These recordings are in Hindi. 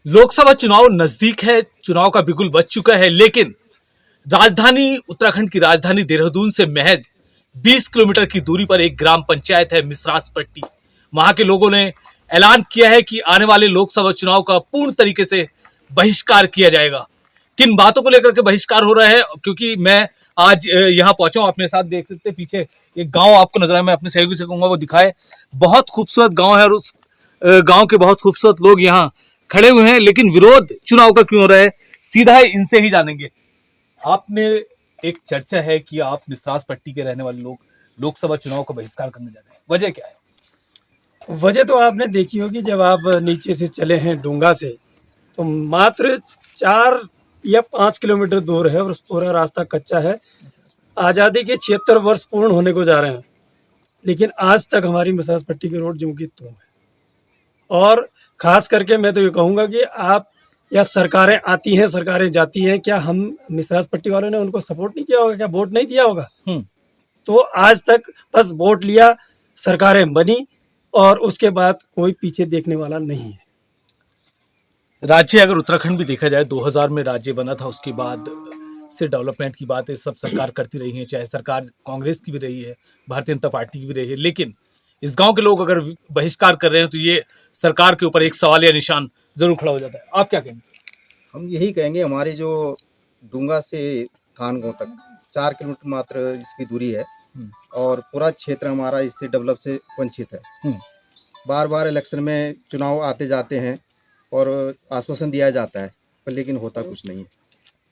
लोकसभा चुनाव नजदीक है, चुनाव का बिगुल बज चुका है, लेकिन राजधानी उत्तराखंड की राजधानी देहरादून से महज 20 किलोमीटर की दूरी पर एक ग्राम पंचायत है मिसरास पट्टी। वहां के लोगों ने ऐलान किया है कि आने वाले लोकसभा चुनाव का पूर्ण तरीके से बहिष्कार किया जाएगा। किन बातों को लेकर के बहिष्कार हो रहा है, क्योंकि मैं आज यहाँ पहुंचा हूं, अपने साथ देख सकते पीछे एक गांव आपको नजर आए, मैं अपने सहयोगी से कहूंगा वो दिखाए। बहुत खूबसूरत गांव है और उस गांव के बहुत खूबसूरत लोग यहाँ खड़े हुए हैं, लेकिन विरोध चुनाव का क्यों हो रहा है, सीधा है इनसे ही जानेंगे। आपने एक चर्चा है कि आप मिसरास पट्टी के रहने वाले लोग लोकसभा चुनाव का बहिष्कार करने जा रहे हैं, वजह क्या है? वजह तो आपने देखी होगी, जब आप नीचे से चले हैं डूंगा से तो मात्र 4 या 5 किलोमीटर दूर है और पूरा रास्ता कच्चा है। आज़ादी के 76 वर्ष पूर्ण होने को जा रहे हैं, लेकिन आज तक हमारी मिसरास पट्टी की रोड ज्यों की त्यों है। और खास करके मैं तो ये कहूँगा कि आप या सरकारें आती हैं, सरकारें जाती हैं, क्या हम मिसरास पट्टी वालों ने उनको सपोर्ट नहीं किया होगा, क्या वोट नहीं दिया होगा? तो आज तक बस वोट लिया, सरकारें बनी और उसके बाद कोई पीछे देखने वाला नहीं है। राज्य अगर उत्तराखंड भी देखा जाए, 2000 में राज्य बना था, उसके बाद से डेवलपमेंट की बातें सब सरकार करती रही है, चाहे सरकार कांग्रेस की भी रही है, भारतीय जनता पार्टी की भी रही है, लेकिन इस गांव के लोग अगर बहिष्कार कर रहे हैं तो ये सरकार के ऊपर एक सवाल या निशान जरूर खड़ा हो जाता है। आप क्या कहेंगे? हम यही कहेंगे, हमारी जो डूंगा से थानगांव तक 4 किलोमीटर मात्र इसकी दूरी है और पूरा क्षेत्र हमारा इससे डेवलप से वंचित है। बार बार इलेक्शन में चुनाव आते जाते हैं और आश्वासन दिया जाता है, पर लेकिन होता कुछ नहीं है।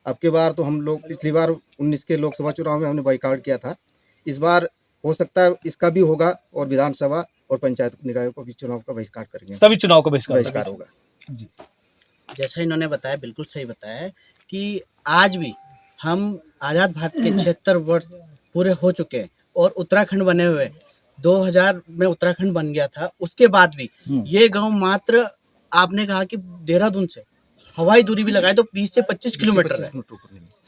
अब की बार तो हम लोग पिछली बार 19 के लोकसभा चुनाव में हमने बाइकआउट किया था, इस बार हो सकता है इसका भी होगा और विधानसभा और पंचायत निकायों को भी चुनाव का बहिष्कार करेंगे। सभी चुनाव का बहिष्कार होगा जी। जैसा इन्होंने बताया, बिल्कुल सही बताया है कि आज भी हम आज़ाद भारत के 76 वर्ष पूरे हो चुके हैं और उत्तराखंड बने हुए 2000 में उत्तराखंड बन गया था, उसके बाद भी ये गांव मात्र आपने कहा कि देहरादून से हवाई दूरी भी लगाए तो 20 से 25 किलोमीटर है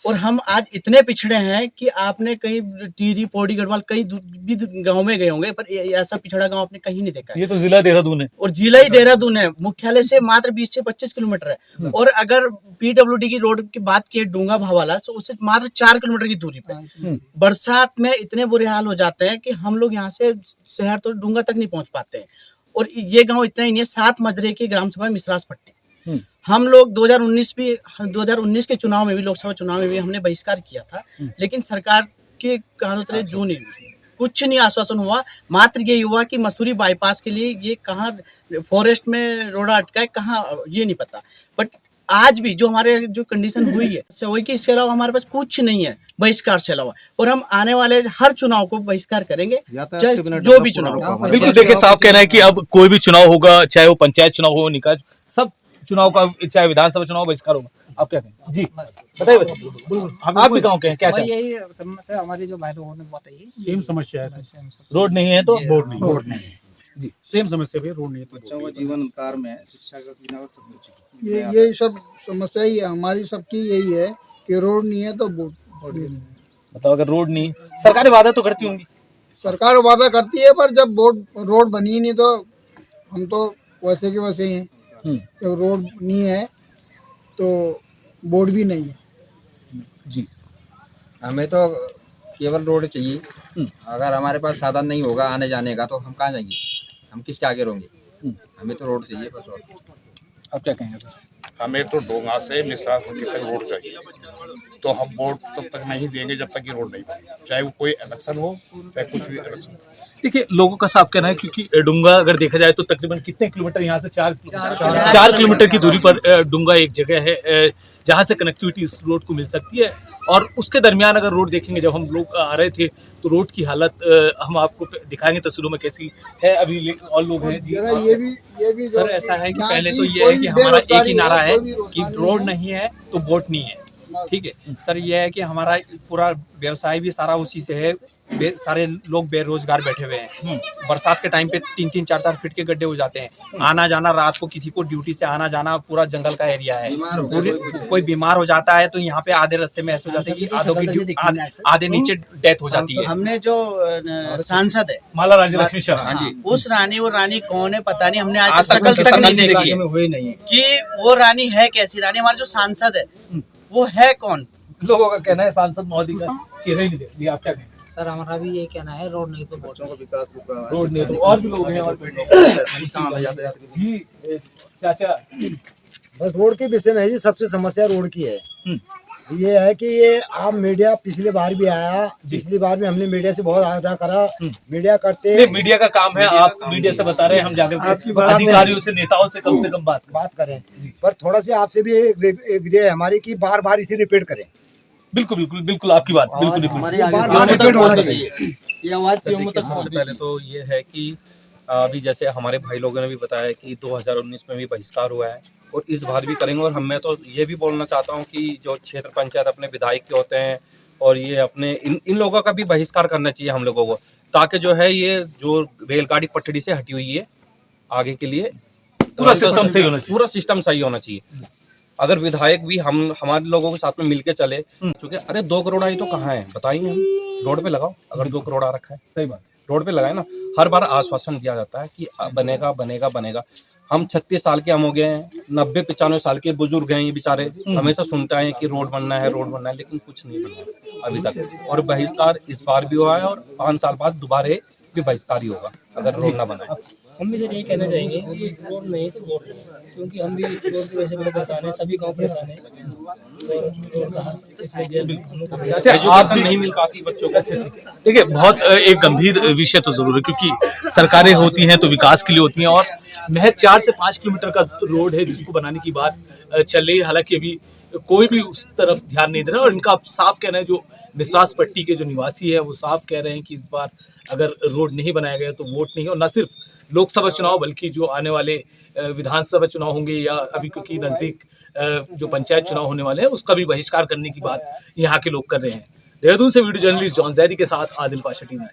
और हम आज इतने पिछड़े हैं कि आपने कहीं टिहरी, पौड़ी, गढ़वाल कई भी गांव में गए होंगे, पर ऐसा पिछड़ा गांव आपने कहीं नहीं देखा। ये तो जिला देहरादून है और जिला ही देहरादून है, मुख्यालय से मात्र 20 से 25 किलोमीटर है। और अगर पीडब्ल्यूडी की रोड की बात की डूंगा भावाला, तो उससे मात्र 4 किलोमीटर की दूरी पे बरसात में इतने बुरे हाल हो जाते हैं कि हम लोग यहाँ से शहर तो डूंगा तक नहीं पहुंच पाते हैं। और ये गाँव इतना ही नहीं है, 7 मजरे की ग्राम सभा मिसरास पट्टी। हम लोग 2019 के चुनाव में भी, लोकसभा चुनाव में भी हमने बहिष्कार किया था, लेकिन सरकार के कहानी जो नहीं, कुछ नहीं आश्वासन हुआ। मात्र ये हुआ कि मसूरी बाईपास के लिए ये कहाँ फॉरेस्ट में रोड अटका है, कहाँ ये नहीं पता। बट आज भी जो हमारे जो कंडीशन हुई है वही कि इसके अलावा हमारे पास कुछ नहीं है बहिष्कार से अलावा, और हम आने वाले हर चुनाव को बहिष्कार करेंगे, जो भी चुनाव। बिल्कुल, देखिए साफ कहना है कि अब कोई भी चुनाव होगा, चाहे वो पंचायत चुनाव हो, निकाय, सब चुनाव का, चाहे विधानसभा चुनाव बहिष्कार होगा। आप क्या कहें जी? बताइए आप भी गाँव के हैं, क्या यही समस्या हमारी जो भाई लोगों ने बताई, सेम समस्या है। रोड नहीं है तो रोड नहीं जी, सेम समस्या भी, रोड नहीं है तो बच्चों का जीवन अंधकार में है, शिक्षा का बिना सब कुछ। यही सब समस्या ही है हमारी, सबकी यही है कि रोड नहीं है तो वोट नहीं है। मतलब अगर रोड नहीं, सरकारें वादा तो करती होंगी, सरकार वादा करती है, पर जब रोड बनी नहीं तो हम तो वैसे के वैसे ही हैं। जब रोड नहीं है तो बोर्ड भी नहीं है जी। हमें तो केवल रोड चाहिए। अगर हमारे पास साधन नहीं होगा आने जाने का तो हम कहाँ जाएंगे, हम किसके आगे रहेंगे? हमें तो रोड चाहिए बस। और आप क्या कहेंगे? हमें तो डोंगा से मिसरास पट्टी तक रोड चाहिए, तो हम वोट तब तक नहीं देंगे जब तक ये रोड नहीं बने, चाहे वो कोई इलेक्शन हो चाहे कुछ भी इलेक्शन हो। देखिए, लोगों का साफ कहना है, क्योंकि डूंगा अगर देखा जाए तो तकरीबन कितने किलोमीटर यहाँ से 4 किलोमीटर की दूरी पर डूंगा एक जगह है जहाँ से कनेक्टिविटी इस रोड को मिल सकती है। और उसके दरमियान अगर रोड देखेंगे, जब हम लोग आ रहे थे तो रोड की हालत हम आपको दिखाएंगे तस्वीरों में कैसी है अभी। और लोग हैं ये भी सर, ऐसा है कि पहले तो ये है कि हमारा एक ही नारा है कि रोड नहीं है तो वोट नहीं है। ठीक है सर, ये है कि हमारा पूरा व्यवसाय भी सारा उसी से है। सारे लोग बेरोजगार बैठे हुए हैं। बरसात के टाइम पे 3-3, 4-4 फीट के गड्ढे हो जाते हैं। आना जाना रात को किसी को ड्यूटी से आना जाना, पूरा जंगल का एरिया है। कोई बीमार हो जाता है तो यहाँ पे आधे रास्ते में ऐसे हो जाते हैं कि आधे नीचे डेथ हो जाती है। हमने जो सांसद है माला राज्य लक्ष्मी शर्मा, हाँ जी, उस रानी, वो रानी कौन है पता नहीं, हमने आज तक नहीं देखी है हुई नहीं है कि वो रानी है कैसी रानी। हमारे जो सांसद है वो है कौन? लोगों का कहना है सांसद महोदय का चेहरा ही नहीं देख लिया। आप क्या कहें? सर हमारा भी ये कहना है, रोड नहीं तो वोट बच्चों का विकास रोड नहीं तो और भी लोग हैं और बैठे जी। चाचा, बस रोड के विषय में है जी, सबसे समस्या रोड की है। ये है कि ये आप मीडिया पिछली बार भी आया, पिछली बार भी हमने मीडिया से बहुत आग्रह करा, मीडिया करते, मीडिया का काम है, आप मीडिया से बता रहे हैं, हम जाकर अधिकारियों से, नेताओं से कम बात करें। पर थोड़ा सी आपसे भी एक है हमारी कि बार बार इसे रिपीट करें। बिल्कुल बिल्कुल बिल्कुल आपकी बात बिल्कुल बार रिपीट होना चाहिए। सबसे पहले तो ये है कि अभी जैसे हमारे भाई लोगों ने भी बताया कि 2019 में भी बहिष्कार हुआ है और इस बार भी करेंगे। और मैं तो ये भी बोलना चाहता हूँ कि जो क्षेत्र पंचायत अपने विधायक के होते हैं और ये अपने इन लोगों का भी बहिष्कार करना चाहिए हम लोगों को, ताकि जो है ये जो रेलगाड़ी पटड़ी से हटी हुई है आगे के लिए पूरा सिस्टम सही होना चाहिए। पूरा सिस्टम सही होना चाहिए। अगर विधायक भी हमारे लोगों के साथ में मिलके चले, क्योंकि अरे 2 करोड़ आई तो कहाँ है बताइए, हम रोड पे लगाओ। अगर 2 करोड़ आ रखा है, सही बात, रोड पे लगाए ना। हर बार आश्वासन दिया जाता है कि बनेगा बनेगा बनेगा। हम 36 साल के हम हो गए हैं, 90-95 साल के बुजुर्ग हैं ये बेचारे, हमेशा सुनते हैं कि रोड बनना है रोड बनना है, लेकिन कुछ नहीं बना अभी तक। और बहिष्कार इस बार भी हुआ है और 5 साल बाद दोबारा भी बहिष्कार ही होगा अगर रोड ना बना। हम भी सर यही कहना चाहेंगे कि रोड नहीं तो वोट नहीं, क्योंकि हम भी रोड की वजह से बड़े परेशान हैं, सभी गांव परेशान हैं। एजुकेशन नहीं मिल पाती बच्चों को। देखिए, बहुत एक गंभीर विषय तो जरूर है, क्योंकि सरकारें होती हैं तो विकास के लिए होती हैं और महज 4 से 5 किलोमीटर का रोड है जिसको बनाने की बात चल रही है। हालांकि अभी कोई भी उस तरफ ध्यान नहीं दे रहा है और इनका साफ कहना है, जो मिसरास पट्टी के जो निवासी है वो साफ कह रहे हैं कि इस बार अगर रोड नहीं बनाया गया तो वोट नहीं। और न सिर्फ लोकसभा चुनाव बल्कि जो आने वाले विधानसभा चुनाव होंगे या अभी क्योंकि नजदीक जो पंचायत चुनाव होने वाले हैं उसका भी बहिष्कार करने की बात यहाँ के लोग कर रहे हैं। देहरादून से वीडियो जर्नलिस्ट जॉन जैदी के साथ आदिल पाशा टीवी।